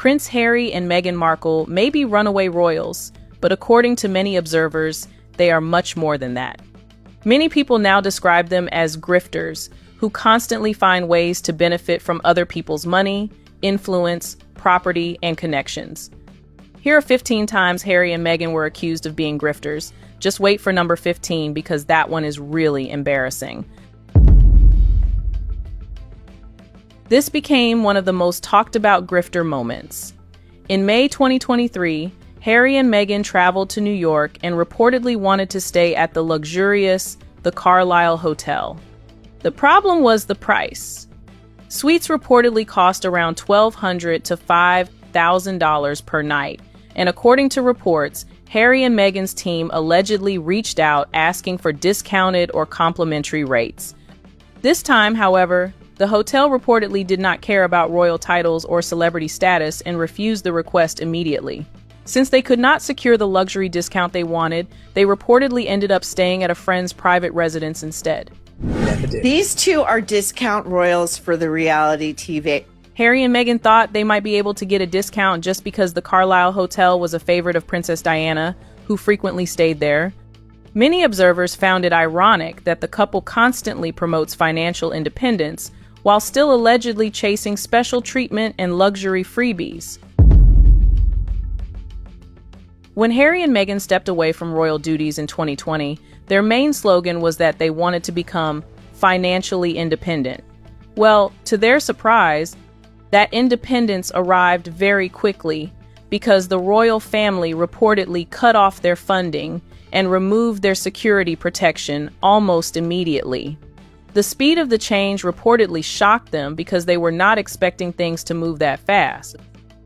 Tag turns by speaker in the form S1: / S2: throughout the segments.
S1: Prince Harry and Meghan Markle may be runaway royals, but according to many observers, they are much more than that. Many people now describe them as grifters, who constantly find ways to benefit from other people's money, influence, property, and connections. Here are 15 times Harry and Meghan were accused of being grifters. Just wait for number 15 because that one is really embarrassing. This became one of the most talked about grifter moments. In May 2023, Harry and Meghan traveled to New York and reportedly wanted to stay at the luxurious The Carlisle Hotel. The problem was the price. Suites reportedly cost around $1,200 to $5,000 per night, and according to reports, Harry and Meghan's team allegedly reached out asking for discounted or complimentary rates. This time, however, the hotel reportedly did not care about royal titles or celebrity status and refused the request immediately. Since they could not secure the luxury discount they wanted, they reportedly ended up staying at a friend's private residence instead.
S2: These two are discount royals for the reality TV.
S1: Harry and Meghan thought they might be able to get a discount just because the Carlisle Hotel was a favorite of Princess Diana, who frequently stayed there. Many observers found it ironic that the couple constantly promotes financial independence while still allegedly chasing special treatment and luxury freebies. When Harry and Meghan stepped away from royal duties in 2020, their main slogan was that they wanted to become financially independent. Well, to their surprise, that independence arrived very quickly because the royal family reportedly cut off their funding and removed their security protection almost immediately. The speed of the change reportedly shocked them because they were not expecting things to move that fast.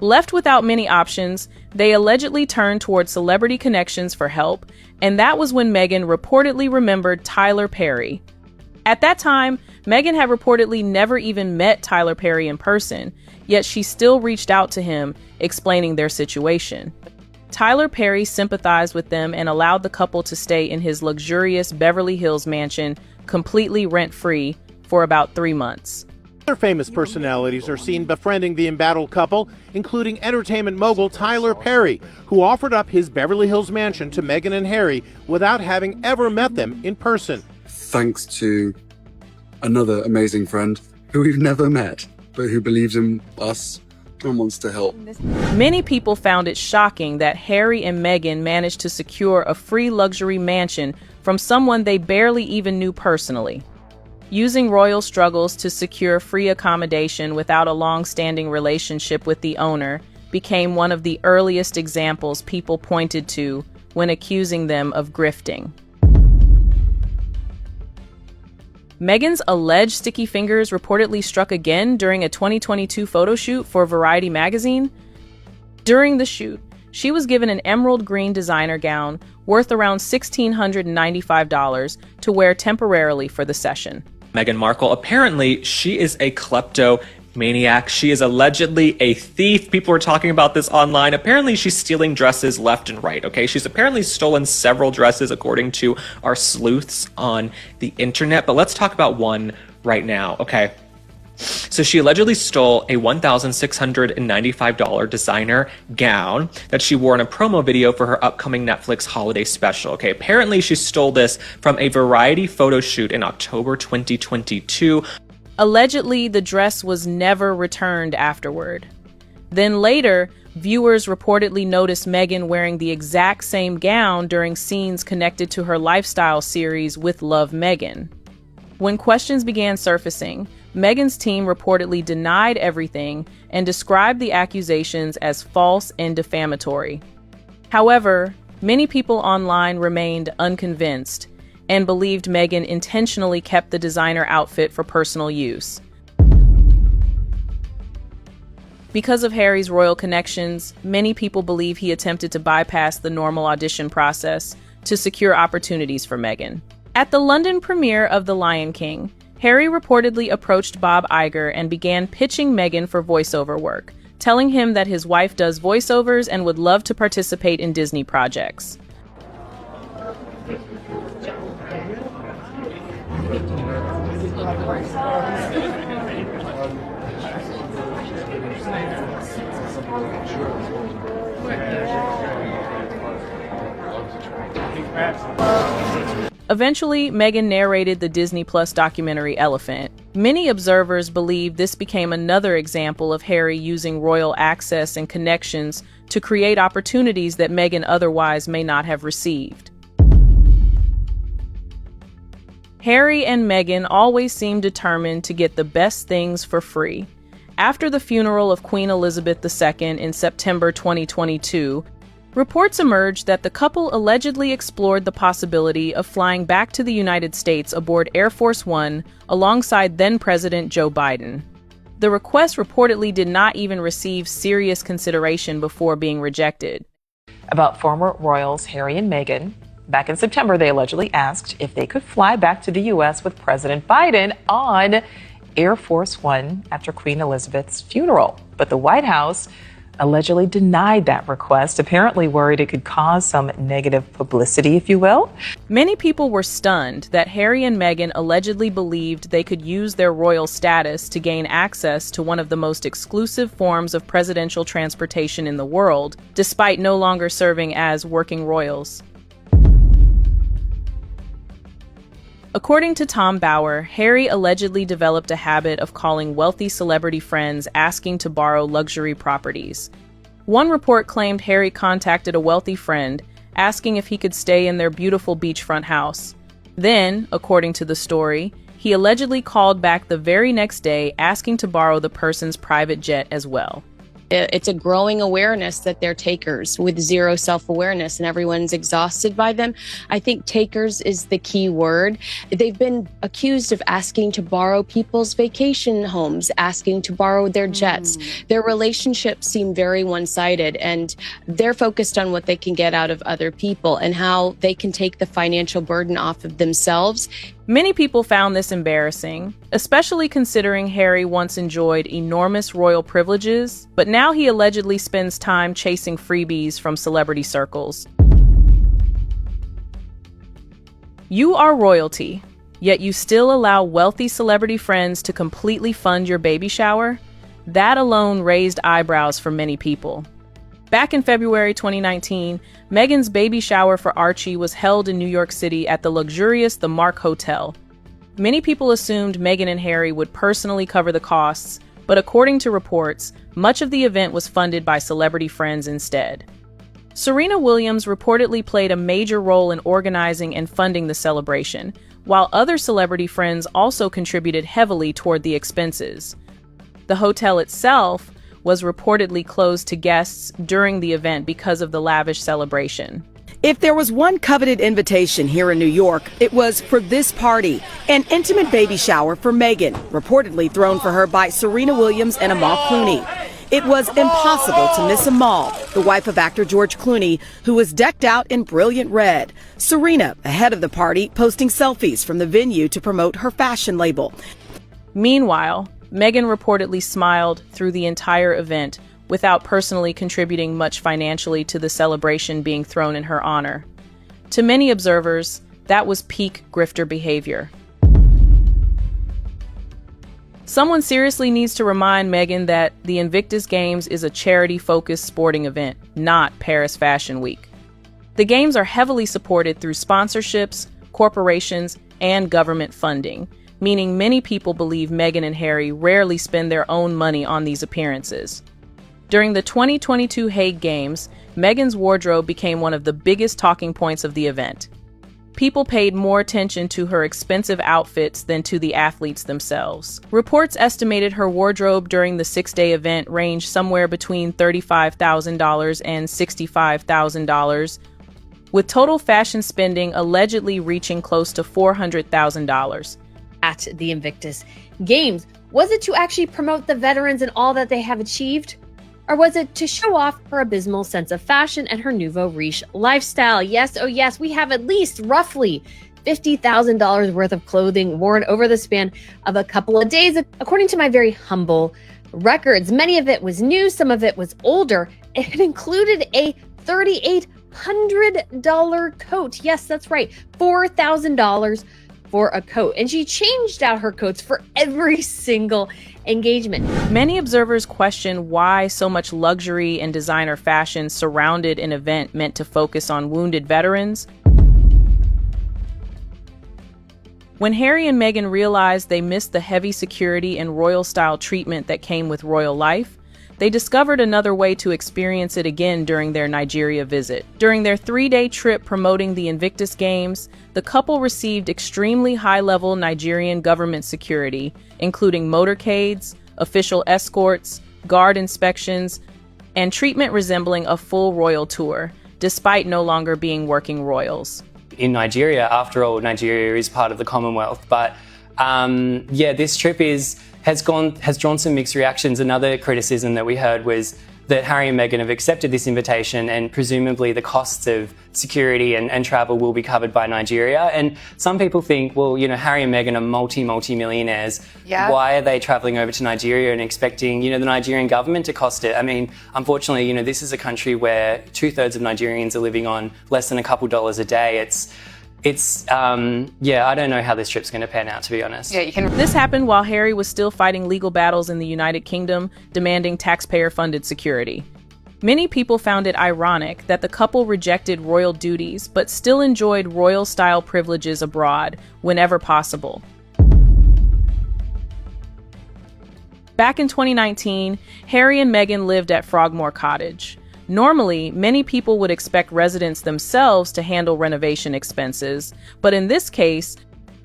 S1: Left without many options, they allegedly turned toward celebrity connections for help, and that was when Meghan reportedly remembered Tyler Perry. At that time, Meghan had reportedly never even met Tyler Perry in person, yet she still reached out to him, explaining their situation. Tyler Perry sympathized with them and allowed the couple to stay in his luxurious Beverly Hills mansion, completely rent-free, for about 3 months.
S3: Other famous personalities are seen befriending the embattled couple, including entertainment mogul Tyler Perry, who offered up his Beverly Hills mansion to Meghan and Harry without having ever met them in person.
S4: Thanks to another amazing friend who we've never met, but who believes in us and wants to help.
S1: Many people found it shocking that Harry and Meghan managed to secure a free luxury mansion from someone they barely even knew personally. Using royal struggles to secure free accommodation without a long-standing relationship with the owner became one of the earliest examples people pointed to when accusing them of grifting. Meghan's alleged sticky fingers reportedly struck again during a 2022 photo shoot for Variety magazine. During the shoot, she was given an emerald green designer gown worth around $1,695 to wear temporarily for the session.
S5: Meghan Markle, apparently she is a kleptomaniac. She is allegedly a thief. People are talking about this online. Apparently she's stealing dresses left and right, okay? She's apparently stolen several dresses according to our sleuths on the internet, but let's talk about one right now, okay? So she allegedly stole a $1,695 designer gown that she wore in a promo video for her upcoming Netflix holiday special. Okay, apparently she stole this from a Variety photo shoot in October 2022.
S1: Allegedly, the dress was never returned afterward. Then later, viewers reportedly noticed Meghan wearing the exact same gown during scenes connected to her lifestyle series With Love Meghan. When questions began surfacing, Meghan's team reportedly denied everything and described the accusations as false and defamatory. However, many people online remained unconvinced and believed Meghan intentionally kept the designer outfit for personal use. Because of Harry's royal connections, many people believe he attempted to bypass the normal audition process to secure opportunities for Meghan. At the London premiere of The Lion King, Harry reportedly approached Bob Iger and began pitching Meghan for voiceover work, telling him that his wife does voiceovers and would love to participate in Disney projects. Eventually, Meghan narrated the Disney Plus documentary Elephant. Many observers believe this became another example of Harry using royal access and connections to create opportunities that Meghan otherwise may not have received. Harry and Meghan always seemed determined to get the best things for free. After the funeral of Queen Elizabeth II in September 2022, reports emerged that the couple allegedly explored the possibility of flying back to the United States aboard Air Force One alongside then-President Joe Biden. The request reportedly did not even receive serious consideration before being rejected.
S6: About former royals Harry and Meghan, back in September, they allegedly asked if they could fly back to the U.S. with President Biden on Air Force One after Queen Elizabeth's funeral. But the White House allegedly denied that request, apparently worried it could cause some negative publicity, if you will.
S1: Many people were stunned that Harry and Meghan allegedly believed they could use their royal status to gain access to one of the most exclusive forms of presidential transportation in the world, despite no longer serving as working royals. According to Tom Bauer, Harry allegedly developed a habit of calling wealthy celebrity friends asking to borrow luxury properties. One report claimed Harry contacted a wealthy friend asking if he could stay in their beautiful beachfront house. Then, according to the story, he allegedly called back the very next day asking to borrow the person's private jet as well.
S7: It's a growing awareness that they're takers with zero self-awareness and everyone's exhausted by them. I think takers is the key word. They've been accused of asking to borrow people's vacation homes, asking to borrow their jets. Their relationships seem very one-sided, and they're focused on what they can get out of other people and how they can take the financial burden off of themselves.
S1: Many people found this embarrassing, especially considering Harry once enjoyed enormous royal privileges, but now he allegedly spends time chasing freebies from celebrity circles. You are royalty, yet you still allow wealthy celebrity friends to completely fund your baby shower? That alone raised eyebrows for many people. Back in February 2019, Meghan's baby shower for Archie was held in New York City at the luxurious The Mark Hotel. Many people assumed Meghan and Harry would personally cover the costs, but according to reports, much of the event was funded by celebrity friends instead. Serena Williams reportedly played a major role in organizing and funding the celebration, while other celebrity friends also contributed heavily toward the expenses. The hotel itself was reportedly closed to guests during the event because of the lavish celebration.
S8: If there was one coveted invitation here in New York, it was for this party, an intimate baby shower for Meghan, reportedly thrown for her by Serena Williams and Amal Clooney. It was impossible to miss Amal, the wife of actor George Clooney, who was decked out in brilliant red. Serena, ahead of the party, posting selfies from the venue to promote her fashion label.
S1: Meanwhile, Meghan reportedly smiled through the entire event without personally contributing much financially to the celebration being thrown in her honor. To many observers, that was peak grifter behavior. Someone seriously needs to remind Meghan that the Invictus Games is a charity-focused sporting event, not Paris Fashion Week. The Games are heavily supported through sponsorships, corporations, and government funding, meaning many people believe Meghan and Harry rarely spend their own money on these appearances. During the 2022 Hague Games, Meghan's wardrobe became one of the biggest talking points of the event. People paid more attention to her expensive outfits than to the athletes themselves. Reports estimated her wardrobe during the six-day event ranged somewhere between $35,000 and $65,000, with total fashion spending allegedly reaching close to $400,000.
S9: At the Invictus Games, was it to actually promote the veterans and all that they have achieved? Or was it to show off her abysmal sense of fashion and her nouveau riche lifestyle? Yes, oh yes, we have at least roughly $50,000 worth of clothing worn over the span of a couple of days, according to my very humble records. Many of it was new, some of it was older. It included a $3,800 coat. Yes, that's right, $4,000 for a coat, and she changed out her coats for every single engagement.
S1: Many observers question why so much luxury and designer fashion surrounded an event meant to focus on wounded veterans. When Harry and Meghan realized they missed the heavy security and royal-style treatment that came with royal life, they discovered another way to experience it again during their Nigeria visit. During their 3-day trip promoting the Invictus Games, the couple received extremely high-level Nigerian government security, including motorcades, official escorts, guard inspections, and treatment resembling a full royal tour, despite no longer being working royals.
S10: In Nigeria, after all, Nigeria is part of the Commonwealth, but this trip has drawn some mixed reactions. Another criticism that we heard was that Harry and Meghan have accepted this invitation and presumably the costs of security and travel will be covered by Nigeria. And some people think, well, Harry and Meghan are multi-millionaires.
S2: Yeah.
S10: Why are they traveling over to Nigeria and expecting, the Nigerian government to cost it? I mean, unfortunately, this is a country where 2/3 of Nigerians are living on less than a couple dollars a day. I don't know how this trip's going to pan out, to be honest.
S1: This happened while Harry was still fighting legal battles in the United Kingdom, demanding taxpayer-funded security. Many people found it ironic that the couple rejected royal duties but still enjoyed royal-style privileges abroad whenever possible. Back in 2019, Harry and Meghan lived at Frogmore Cottage. Normally, many people would expect residents themselves to handle renovation expenses, but in this case,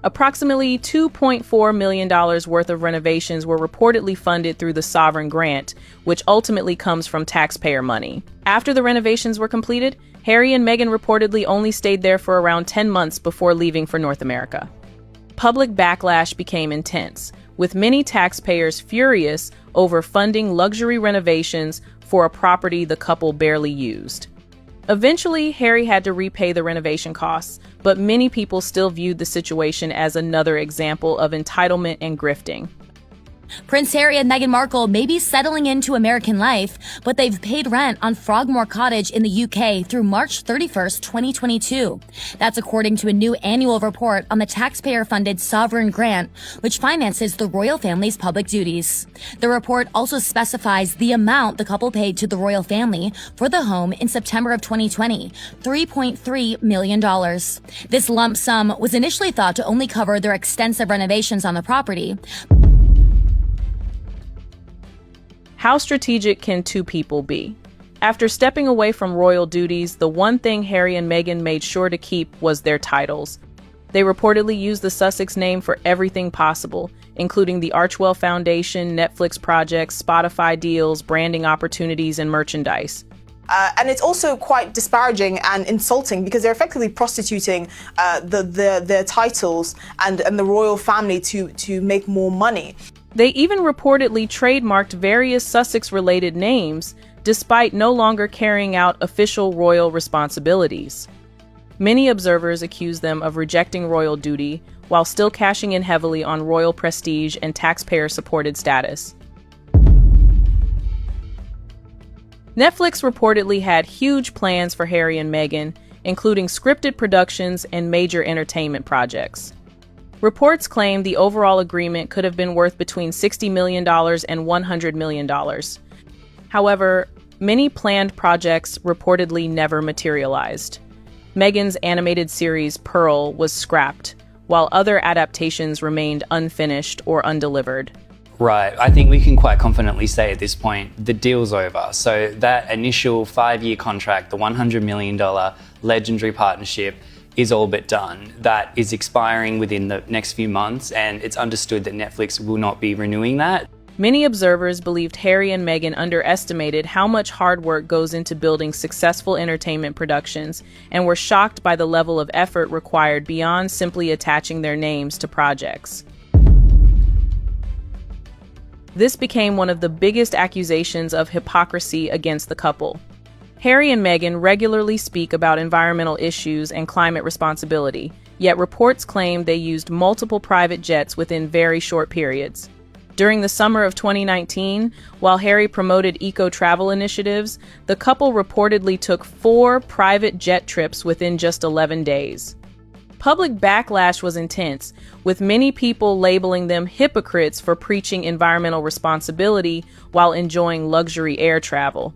S1: approximately $2.4 million worth of renovations were reportedly funded through the sovereign grant, which ultimately comes from taxpayer money. After the renovations were completed, Harry and Meghan reportedly only stayed there for around 10 months before leaving for North America. Public backlash became intense, with many taxpayers furious over funding luxury renovations for a property the couple barely used. Eventually, Harry had to repay the renovation costs, but many people still viewed the situation as another example of entitlement and grifting.
S11: Prince Harry and Meghan Markle may be settling into American life, but they've paid rent on Frogmore Cottage in the UK through March 31st, 2022. That's according to a new annual report on the taxpayer-funded sovereign grant, which finances the royal family's public duties. The report also specifies the amount the couple paid to the royal family for the home in September of 2020, $3.3 million. This lump sum was initially thought to only cover their extensive renovations on the property.
S1: How strategic can two people be? After stepping away from royal duties, the one thing Harry and Meghan made sure to keep was their titles. They reportedly used the Sussex name for everything possible, including the Archewell Foundation, Netflix projects, Spotify deals, branding opportunities, and merchandise.
S12: And it's also quite disparaging and insulting because they're effectively prostituting their titles and the royal family to make more money.
S1: They even reportedly trademarked various Sussex-related names, despite no longer carrying out official royal responsibilities. Many observers accuse them of rejecting royal duty while still cashing in heavily on royal prestige and taxpayer-supported status. Netflix reportedly had huge plans for Harry and Meghan, including scripted productions and major entertainment projects. Reports claim the overall agreement could have been worth between $60 million and $100 million. However, many planned projects reportedly never materialized. Meghan's animated series Pearl was scrapped, while other adaptations remained unfinished or undelivered.
S10: Right. I think we can quite confidently say at this point, the deal's over. So that initial 5-year contract, the $100 million legendary partnership, is all but done. That is expiring within the next few months, and it's understood that Netflix will not be renewing that.
S1: Many observers believed Harry and Meghan underestimated how much hard work goes into building successful entertainment productions and were shocked by the level of effort required beyond simply attaching their names to projects. This became one of the biggest accusations of hypocrisy against the couple. Harry and Meghan regularly speak about environmental issues and climate responsibility, yet reports claim they used multiple private jets within very short periods. During the summer of 2019, while Harry promoted eco-travel initiatives, the couple reportedly took 4 private jet trips within just 11 days. public backlash was intense, with many people labeling them hypocrites for preaching environmental responsibility while enjoying luxury air travel.